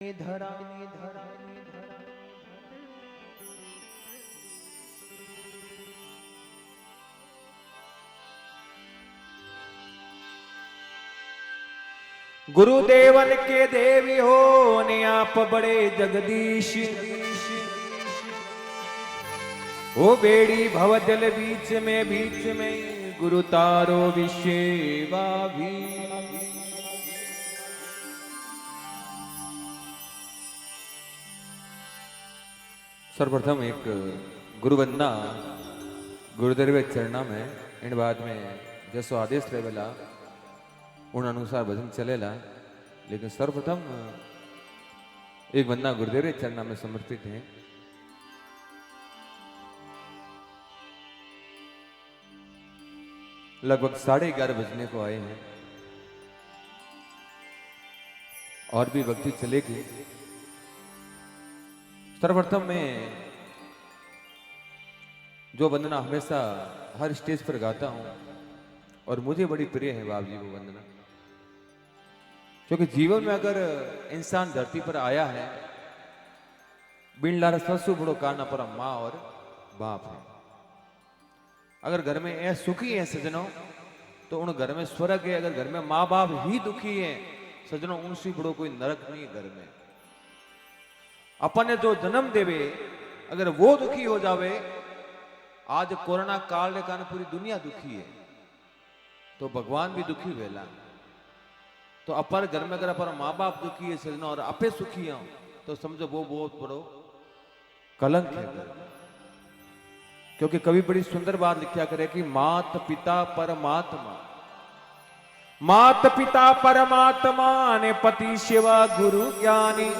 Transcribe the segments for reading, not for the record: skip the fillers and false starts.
धरा गुरुदेवन के देवी हो ने आप बड़े जगदीश हो बेड़ी भवजल बीच में गुरु तारो विषेवा भी। सर्वप्रथम एक गुरु वंदना गुरुदेव चरणा में इन बाद में जैसो आदेश रहेला उन अनुसार भजन चलेला, लेकिन सर्वप्रथम एक वंदना गुरुदेव चरणा में समर्पित है। लगभग 11:30 बजने को आए हैं और भी भक्ति चलेगी। सर्वप्रथम मैं जो वंदना हमेशा हर स्टेज पर गाता हूं और मुझे बड़ी प्रिय है बाप जी वो वंदना, क्योंकि जीवन में अगर इंसान धरती पर आया है बिन लारा ससु बड़ो काना पर माँ और बाप है। अगर घर में ऐ सुखी है सजनों तो उन घर में स्वर्ग है। अगर घर में माँ बाप ही दुखी है सजनों उनसे बड़ो कोई नरक नहीं है घर में। अपन ने जो जन्म देवे अगर वो दुखी हो जावे, आज कोरोना काल के कारण पूरी दुनिया दुखी है तो भगवान भी दुखी वेला। तो अपन घर में अगर अपन माँ बाप दुखी है सजना और अपे सुखी हो तो समझो वो बहुत बड़ो कलंक है। क्योंकि कवि बड़ी सुंदर बात लिखा करे कि मात पिता परमात्मा, मात पिता परमात्मा ने पति शिवा गुरु ज्ञानी,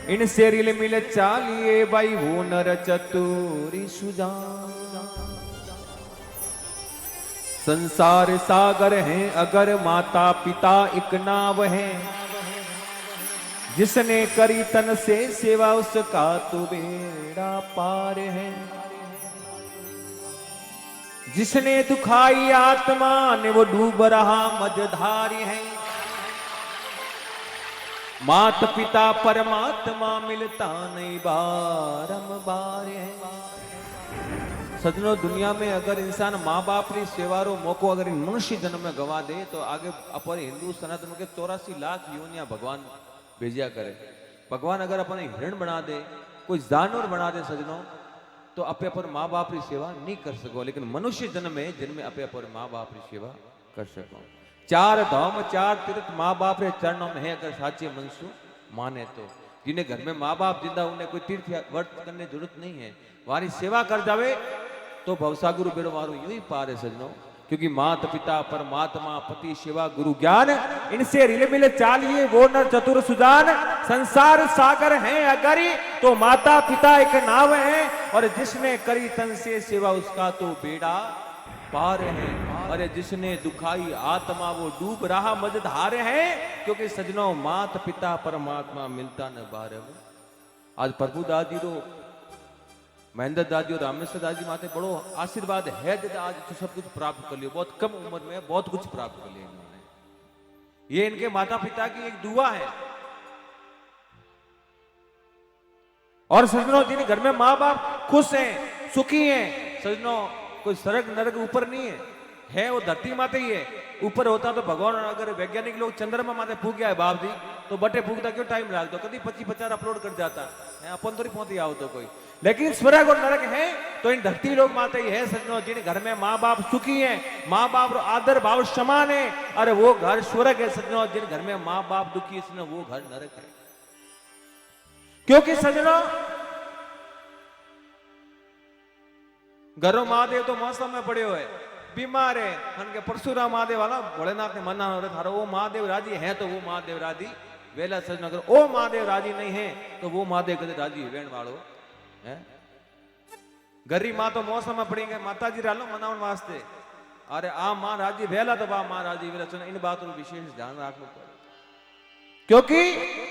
इनसे रिल मिल चालिए भाई वो नर चतुरी सुजान। संसार सागर है अगर माता पिता एक नाव है, जिसने करी तन से सेवा उसका तो बेड़ा पार है। जिसने दुखाई आत्मा ने वो डूब रहा मझधारी है। मात पिता परमात्मा मिलता नहीं बारंबार है। सजनों दुनिया में अगर इंसान माँ बाप की सेवा रो मौको अगर मनुष्य जन्म में गवा दे तो आगे अपन हिंदू सनातन के 84 लाख योनिया भगवान भेजिया करे। भगवान अगर अपन हिरण बना दे कोई जानवर बना दे सजनों तो अपने अपन माँ बाप की सेवा नहीं कर सको, लेकिन मनुष्य जन्म में जिनमें अपने अपन माँ बाप की सेवा कर सको। 4 धाम 4 तीर्थ माँ बाप रे चरणों में है अगर साचे मनसु माने तो। जिन्हें घर में माँ बाप जिंदा उन्हें कोई तीर्थ व्रत करने की जरूरत नहीं है, वारी सेवा कर जावे तो भवसागुरु बेड़ो मारो यूं ही पार है सजनों। क्योंकि मात पिता परमात्मा पति शिवा गुरु ज्ञान, इनसे रिले मिले चालिए वो नर चतुर सुजान। संसार सागर है अगर तो माता पिता एक नाव है, और जिसने करी तन से सेवा उसका तो बेड़ा पार है। अरे जिसने दुखाई आत्मा वो डूब रहा मझधार है। क्योंकि सजनों मात पिता परमात्मा मिलता न बार। आज प्रभु दादी रो महेंद्र दादी और रामेश्वर दादी माते बड़ो आशीर्वाद है जब आज तो सब कुछ प्राप्त कर लियो। बहुत कम उम्र में बहुत कुछ प्राप्त कर लिया इन्होंने। ये इनके माता पिता की एक दुआ है। और सजनों जिन घर में माँ बाप खुश हैं सुखी हैं सजनों, कोई स्वर्ग नरक ऊपर नहीं है वो धरती माते ही है। ऊपर होता तो भगवान अगर वैज्ञानिक लोग चंद्रमा माते फूक गया है बाप जी तो बटे फूकता क्यों टाइम लाग दो, कभी 25-50 अपलोड कर जाता है अपन थोड़ी पहुंच आओ तो कोई। लेकिन स्वर्ग और नरक है तो इन धरती लोग माते ही है सजनों जिन घर में माँ बाप सुखी है, माँ बाप आदर भाव समान है। अरे वो घर स्वर्ग है सजनों। जिन घर में माँ बाप दुखी है सजनों वो घर नरक है। क्योंकि सजनों घरों महादेव तो मौसम में पड़े हुए बीमार है। के परशुराम महादेव वाला भोलेनाथ ने मना हो रहा था वो महादेव राजी है तो वो महादेव राजी वेला सजन। अगर वो महादेव राजी नहीं है तो वो महादेव कदे राजी वेण वालो है। गरी माँ तो मौसम में पड़ेंगे माता जी रालो मनावन वास्ते। अरे आ माँ राजी वेला तो बा माँ राजी वेला। इन बातों को विशेष ध्यान रखना पड़े। क्योंकि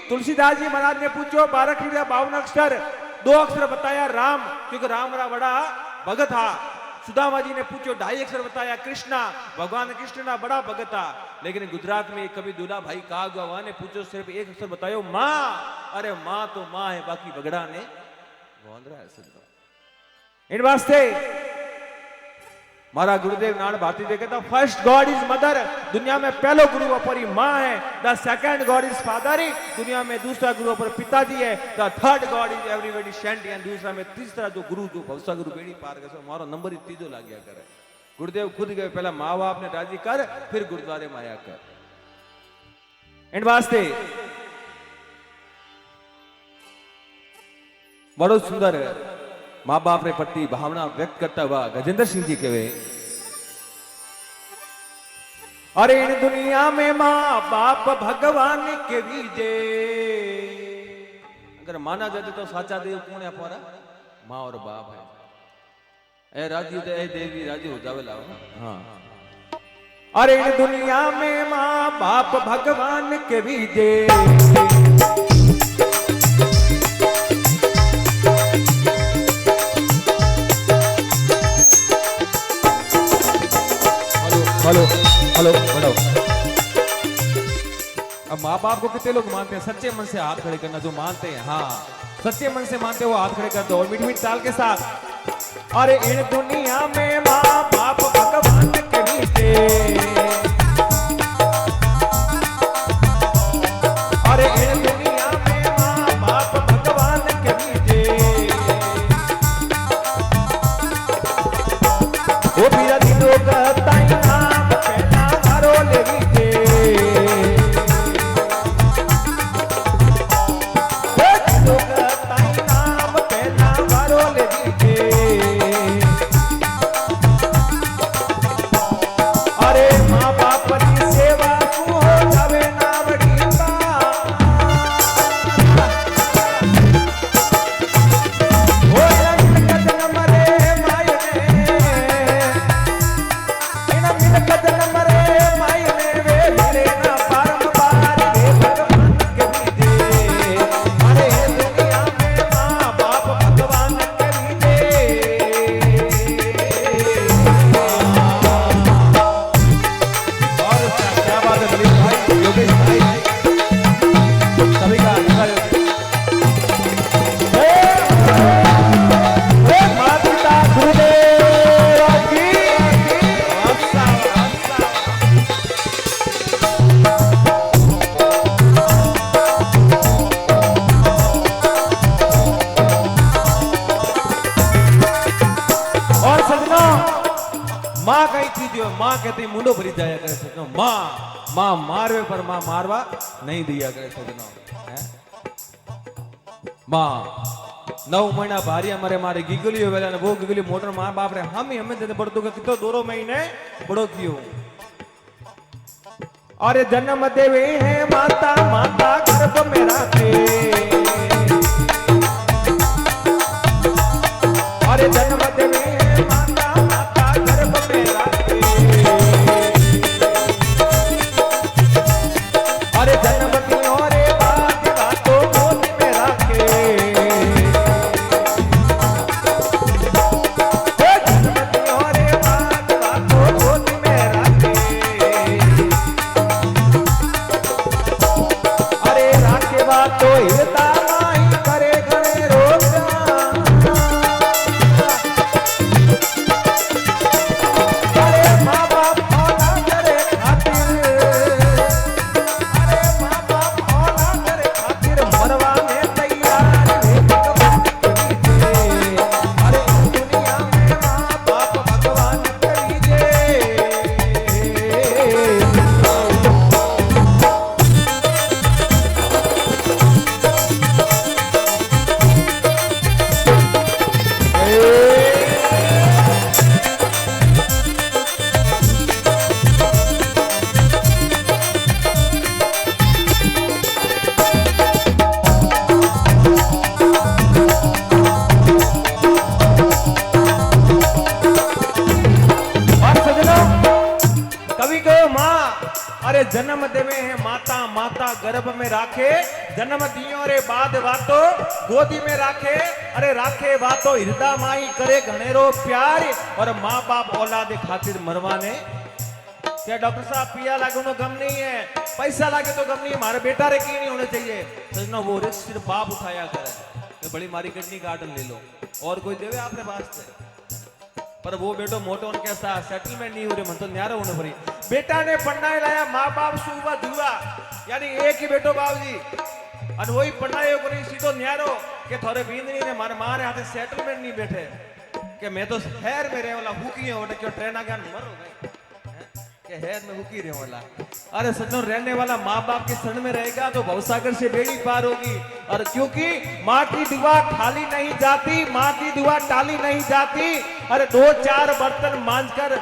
तुलसीदास जी महाराज ने पूछो 52 अक्षर 2 अक्षर बताया राम, क्योंकि राम रा बड़ा भगत था सुदामा जी ने पूछो, 2.5 अक्षर बताया कृष्णा। भगवान कृष्ण ना बड़ा भगत था, लेकिन गुजरात में कभी दूल्हा भाई कागवा ने पूछो, सिर्फ 1 अक्षर बतायो मां। अरे मां तो मां है, बाकी बगड़ा ने वोंदरा है सजनो। इन वास्ते मारा गुरुदेव नान भारती जी कहता, फर्स्ट गॉड इज मदर, दुनिया में पहलो गुरु अपरी मां है। The second god is father, दुनिया में दूसरा गुरु अपर पिताजी है। The third god is everybody saint, and दूसरा में तीसरा जो गुरु जो भवसा गुरु बेड़ी पार कर, मारो नंबर ही तीजो लाग गया करे। गुरुदेव खुद गए, पहला माँ बाप ने राजी कर, फिर गुरुद्वारे में आया कर। इन वास्ते बड़ो सुंदर माँ बाप रे प्रति भावना व्यक्त करता हुआ गजेंद्र सिंह जी कहे, अरे इन दुनिया में माँ बाप भगवान के बीजे। अगर माना जाए तो साचा देव कौन है हमारा? माँ और बाप है। ए राजी तो ए देवी राजी हो जावे लाओ। हाँ, अरे इन दुनिया में माँ बाप भगवान के बीजे। हेलो हेलो बढ़ाओ। अब माँ बाप को कितने लोग मानते हैं? सच्चे मन से हाथ खड़े करना जो मानते हैं। हाँ, सच्चे मन से मानते हो हाथ खड़े कर दो, और मीठी मीठी ताल के साथ। अरे इन दुनिया में माँ बाप भगवान के नीचे, अरे इन दुनिया में माँ बाप भगवान के नीचे। वो मेरा दिलों का माँ कही थी जो माँ कहती मुंडो भरी जाया करे सजनो। माँ मारवे पर माँ मारवा नहीं दिया करे सजनो। माँ 9 महीना भारी हमारे मारे गिगली हो वेला, वो गिगली मोटर माँ बाप रे हमें देते पड़तो के कितो 2 महीने बड़ो कियो। अरे जन्म देवे है माता, माता गर्भ में राखे। अरे जन्म देवे है माता, माता गर्भ में राखे। अरे जन्म दियो रे बात बातों गोद में राखे। जन्म दियो रे बात बातों गोद में राखे। अरे राखे बातों हिरता नहीं करे घणे रोजा। अरे जन्म देवे है माता, माता गर्भ में राखे। जन्म दियो रे बाद वातो गोदी में राखे, अरे राखे वातो हृदय माई करे घनेरो प्यार। और माँ बाप औलाद खातिर मरवाने क्या डॉक्टर साहब पिया लागे उन्हें गम नहीं है, पैसा लागे तो गम नहीं है, हमारे बेटा रे की नहीं होने चाहिए। सजना वो रिस्क सिर्फ बाप उठाया करे कि बड़ी मारी किडनी गार्डन ले लो और कोई देवे आपने वास्ते, पर वो बेटो मोटो उनके साथ सेटलमेंट नहीं हो रही, मन तो न्यारा होने पड़ी। बेटा ने पढ़ना लाया माँ बाप सुबह धुआ, यानी एक ही बेटो बाबू जी और वही पढ़ाई को नहीं सीधो न्यारो के थोड़े बींदनी ने मारे मारे हाथे सेटलमेंट नहीं बैठे कि मैं तो शहर में रहे वाला हुकी है क्यों ट्रेन आ गया मर हो गई के हेर में हुकी रहे वाला। अरे सज्जनों रहने वाला माँ बाप के शरण में रहेगा तो भवसागर से बेड़ी पार होगी। और क्योंकि माँ की दुआ खाली नहीं जाती, माँ की दुआ टाली नहीं जाती। अरे 2-4 बर्तन मांझकर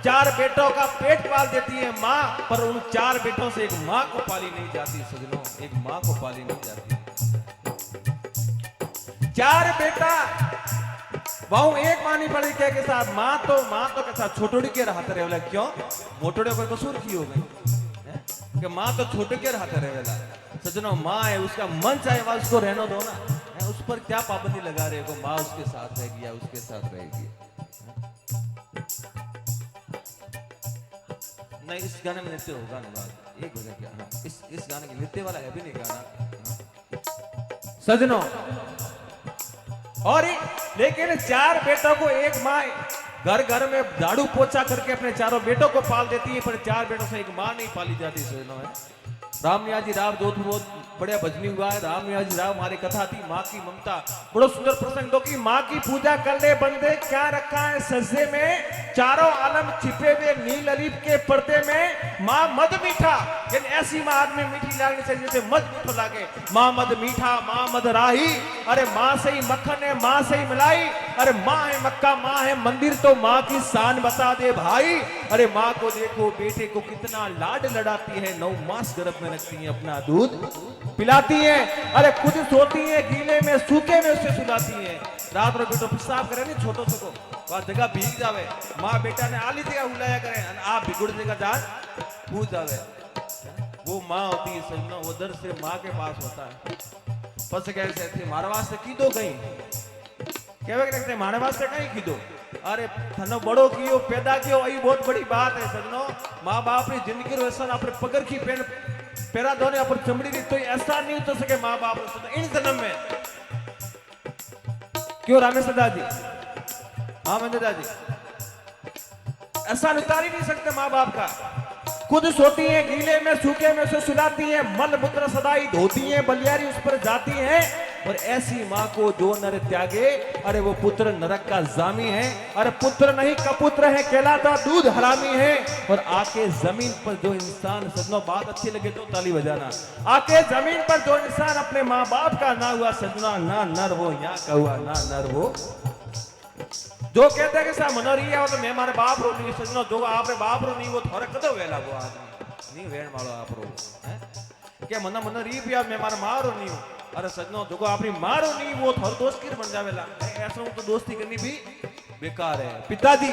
4 बेटों का पेट पाल देती है माँ, पर उन 4 बेटों से एक माँ को पाली नहीं जाती सज्जनों, एक माँ को पाली नहीं जाती। 4 बेटा बहु एक मानी पड़ी के साथ माँ तो के साथ छोटोड़ी के रहते रहे वाला, क्यों मोटोड़े कोई कसूर की हो गई कि माँ तो छोटे के रहते रहे वाला। सजनो माँ है उसका मन चाहे वह उसको रहने दो ना, उस पर क्या पाबंदी लगा रहे हो, माँ उसके साथ रहेगी या उसके साथ रहेगी। नहीं इस गाने में नृत्य होगा ना बात एक वजह क्या, हाँ इस गाने के नृत्य वाला है भी नहीं गाना सजनो। और लेकिन 4 बेटों को एक माँ घर घर में झाड़ू पोछा करके अपने 4 बेटों को पाल देती है, पर 4 बेटों से एक माँ नहीं पाली जाती सजनों है। रामनियाजी राव जोत बहुत बढ़िया भजनी हुआ है। रामनियाजी राव हमारी कथा थी माँ की ममता, बड़ो सुंदर प्रसंग दो कि माँ की पूजा कर ले बंदे, क्या रखा है सज्जे में, चारों आलम छिपे हुए नील अलीफ के पर्दे में। माँ मद मीठा, यानी ऐसी माँ आदमी मीठी लागनी चाहिए जैसे मद मीठो लागे। माँ मद मीठा, माँ मद राही, अरे माँ से ही मक्खन है, माँ से ही मलाई। अरे माँ है मक्का, माँ है मंदिर, तो माँ की शान बता दे भाई। अरे माँ को देखो बेटे को कितना लाड लड़ाती है, 9 मास गर्भ में रखती है, अपना दूध पिलाती है। अरे खुद सोती है गीले में सूखे में उसे सुलाती है। रात में बेटो पेशाब करे नहीं छोटो छोटो वहां जगह भीग जावे, माँ बेटा ने आली जगह हुलाया करे, आप बिगुड़ जगह जान भूल जावे। वो माँ होती है सजना, वो दर से माँ के पास होता है। पस कैसे थे मारे वास्ते की दो कहीं कहवे रखते मारे वास्ते कहीं की दो। अरे थनो बड़ो कियो पैदा कियो यही बहुत बड़ी बात है सजनो। माँ बाप की जिंदगी रो ऐसा अपने पगर की पेन पैरा धोने अपन चमड़ी दी तो ऐसा नहीं हो सके माँ बाप इन जन्म में। क्यों रामेश दादी, हाँ महेंद्र दादी, ऐसा उतार ही नहीं सकते माँ बाप का। खुद सोती हैं गीले में सूखे में से सुलाती हैं, मल मूत्र सदाई धोती हैं, बलियारी उस पर जाती हैं। और ऐसी माँ को जो नर त्यागे, अरे वो पुत्र नरक का जामी है। अरे पुत्र नहीं कपुत्र है, कहलाता दूध हरामी है। और आके जमीन पर जो इंसान, सजनों बात अच्छी लगे तो ताली बजाना, आके जमीन पर जो इंसान अपने माँ बाप का ना हुआ सजना, ना नर वो यहाँ का हुआ ना नर वो। जो कहते हैं कि साहब मनो रही है तो मैं मारे बाप रो नहीं सजनो, जो आपरे बाप रो नहीं वो थोड़े कदो वेला वो आदमी नहीं वेण वालो आप रो है क्या मना मनो रही भी आप मैं मारे मारो नहीं हूं। अरे सजनो जो आपनी मारो नहीं वो थोड़ा दोस्त की बन जावेला, ऐसा तो दोस्ती करनी भी बेकार है। पिताजी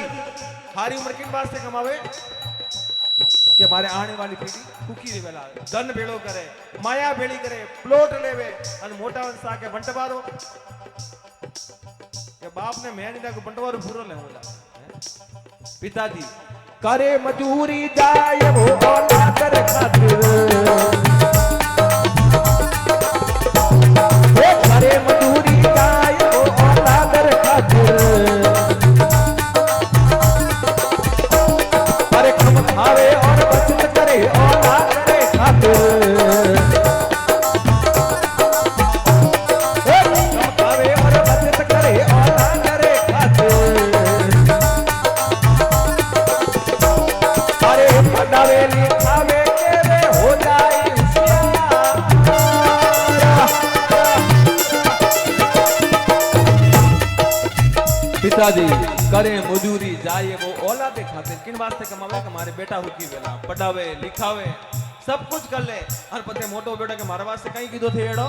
हारी उम्र किन बात से कमावे कि हमारे आने वाली पीढ़ी भूखी रे वेला, धन भेड़ो करे, माया भेड़ी करे, प्लॉट लेवे और मोटा वंशा के बंटवारो के बाप ने मैं नहीं को बंटवारो पूरो ले होला। पिताजी करे मजूरी जाए वो औलाद रे खातिर, करे मजूरी जाए वो औलाद रे खातिर, अरे कम खावे और बचत करे औलाद रे खातिर, कम खावे और बचत करे औलाद रे खातिर, अरे पढ़ावे लिखावे के वे हो जाए पिताजी करे मजूरी जाए वो औलाद खातिर, किन वास्ते कमावे हमारे बेटा हुकी वेला पढ़ावे लिखावे सब कुछ कर ले। और पते मोटो बेटा के मारे वास्ते कहीं कीधो थे एड़ो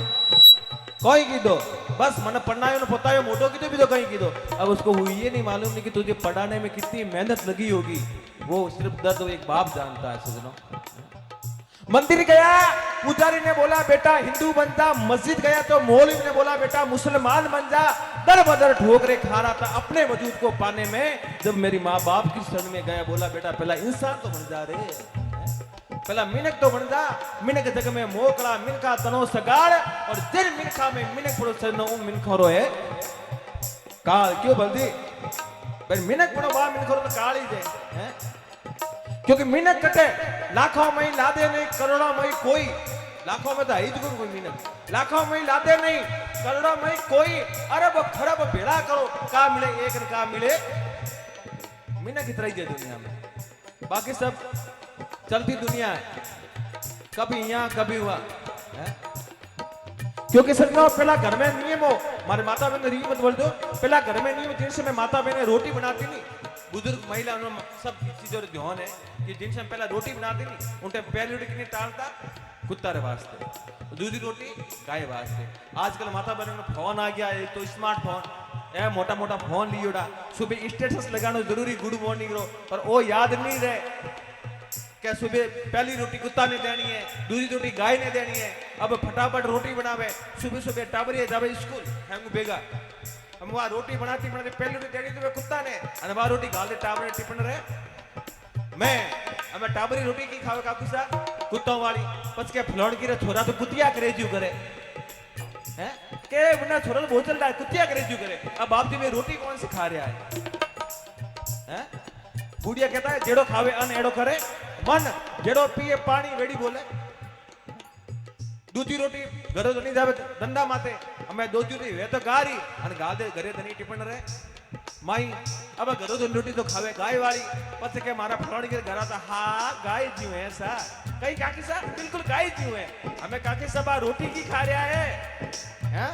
कोई कीधो, बस मन पढ़नायो न पतायो मोटो कीधो भी तो कहीं कीधो। अब उसको हुई ये नहीं मालूम नहीं कि तुझे पढ़ाने में कितनी मेहनत लगी होगी, वो सिर्फ दर्द एक बाप जानता है सजनों। मंदिर गया, पुजारी ने बोला बेटा हिंदू बन जा, मस्जिद गया तो मौलवी ने बोला बेटा मुसलमान बन जा। दर बदर ठोकरे खा रहा था अपने वजूद को पाने में। जब मेरी माँ बाप की शरण में गया, बोला बेटा पहला इंसान तो बन जा रे, पहला मिनक तो बन जा। मिनक जग में मोकड़ा मिनका तनो सगाड़, और जिन मिनखा में मिनक पड़ो सनो मिनखो रोए काल। क्यों बल्दी पर मिनक पड़ो बा मिनखो तो काल ही दे हैं, क्योंकि मिनक कटे लाखों में लादे नहीं, करोड़ों में कोई, लाखों में तो है ही कोई मिनक, लाखों में लादे नहीं, करोड़ों में कोई, अरब खरब भेड़ा करो का मिले एक न का मिले मिनक इतना ही है दुनिया में। बाकी सब चलती दुनिया है, कभी यहाँ कभी हुआ है? क्योंकि समझो पहला घर में नियम हो, हमारे माता बहन रीत मत बोल दो, पहला घर में नियम जिनसे में माता बहने रोटी बनाती नहीं, बुजुर्ग महिला सब चीजों ध्यान है कि जिनसे पहला रोटी बनाती नहीं, उनके पहली रोटी कितनी टालता कुत्ता रे वास्ते, दूसरी रोटी गाय वास्ते। आजकल माता बहनों में फोन आ गया है, तो स्मार्टफोन मोटा मोटा फोन लियोड़ा, सुबह स्टेटस लगाना जरूरी गुड मॉर्निंग रो, पर वो याद नहीं रहे क्या सुबह पहली रोटी कुत्ता ने देनी है, दूसरी रोटी गाय ने देनी है। अब फटाफट रोटी बनावे, सुबह सुबह टाबरिया जावे स्कूल हम बेगा, हम वहां रोटी बनाती बनाती पहली रोटी देनी तो कुत्ता ने, और वहां रोटी गाल दे टाबरे टिफिन रहे। मैं हमें टाबरी रोटी की खावे काकू सा कुत्तों वाली, पच के फ्लॉड की रे छोरा तो कुतिया करे जू करे हैं, के बिना छोरा तो बहुत चल रहा है कुतिया करे जू करे। अब बाप जी में रोटी कौन से खा रहा है? बुढ़िया कहता है जेड़ो खावे अन एड़ो करे मन, जेड़ो पिए पानी वेड़ी बोले। दूधी रोटी घरे तो नहीं जावे धंधा माते, हमें दूधी रोटी वे तो गारी अन गादे घरे तो नहीं टिफिन रहे माई। अब घरों तो रोटी तो खावे गाय वाली, पछ के मारा फलाणी के घर आता हाँ गाय जीव है सा, कहीं काकी सा बिल्कुल गाय जीव है, हमें काकी सब रोटी की खा रहा है हैं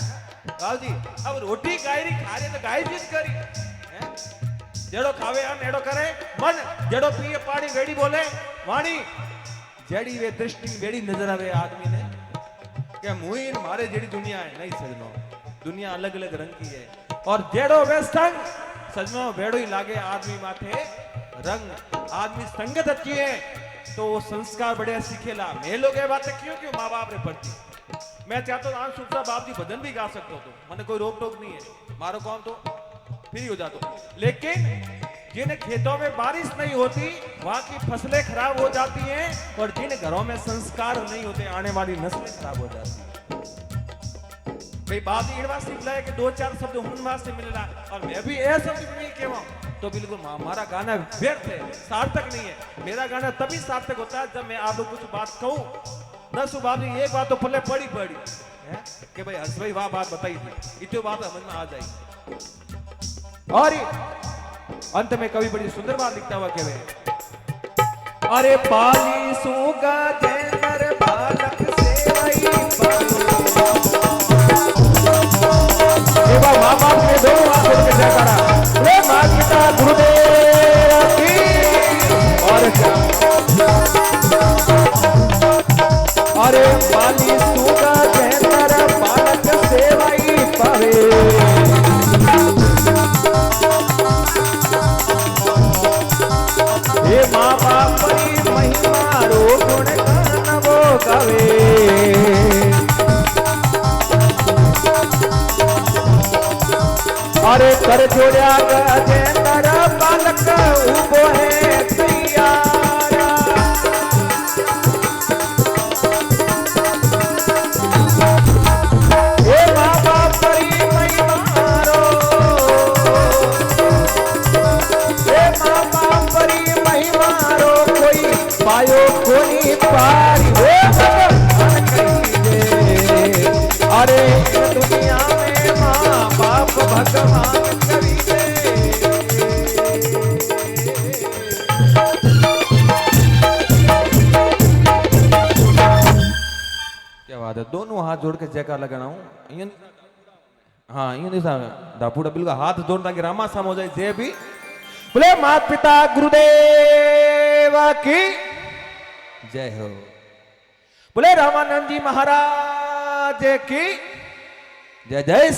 गाँव जी। अब रोटी गाय री खा रहे तो गाय जीत करी हैं, जेड़ो खावे अन एड़ो करे मन, जेड़ो पिए पानी वेड़ी बोले वाणी। जेड़ी वे दृष्टि वेड़ी नजर आवे आदमी ने क्या मुई मारे जेड़ी दुनिया है नहीं सजनो, दुनिया अलग अलग रंग की है, और जेड़ो वे संग सजनो वेड़ो ही लागे आदमी माथे रंग। आदमी संगत अच्छी है तो वो संस्कार बढ़िया सीखेला। मैं लोग ये बातें क्यों माँ बाप रे पढ़ती, मैं चाहता हूँ सुख सा बाप जी भजन भी गा सकते हो, तो मैंने कोई रोक टोक नहीं है, मारो कौन तो फ्री हो जाता। लेकिन जिन खेतों में बारिश नहीं होती वहां की फसलें खराब हो जाती हैं, और जिन घरों में संस्कार नहीं होते आने वाली नस्लें खराब हो जाती हैं। भाई बात इन वास्ते बुलाया कि दो चार शब्द हुन वास्ते मिलना, और मैं भी ऐसा शब्द नहीं कहवा तो बिल्कुल हमारा गाना व्यर्थ है, सार्थक नहीं है। मेरा गाना तभी सार्थक होता है जब मैं आप लोग कुछ बात कहूं, दस बात एक बात तो पल्ले पड़ी है कि भाई हर्ष भाई वाह बात बताई थी, इतनी बात समझ में आ जाएगी। और अंत में कवि बड़ी सुंदर बात लिखता हुआ कहे, अरे पाली सूगा जैनर बालक सेवई माँ बाप ने दो हाथ जोड़ के जयकारा, रे माँ पिता गुरुदेव की। और क्या अरे पाली सूगा जैनर बालक सेवई पावे, हे माँ बाप परी महिमा रो गुण गान वो गावे। अरे कर जोड़िया गजेंद्र बालक उबो है तैयारा, हे माँ बाप परी महिमा रो, हे माँ बाप परी महिमा रो कोई पायो कोई पारी हो कही दे। अरे दुनिया में माँ बाप भगवान करी दे। क्या बात है, दोनों हाथ जोड़ के जयकार लगाना हूँ। हाँ यूं दापूड़ा बिल्कुल हाथ जोड़ ताकि रामा साम हो जाए। जय भी बोले माता पिता गुरुदेव की जय हो, बोले रामानंद जी महाराज की जय जय।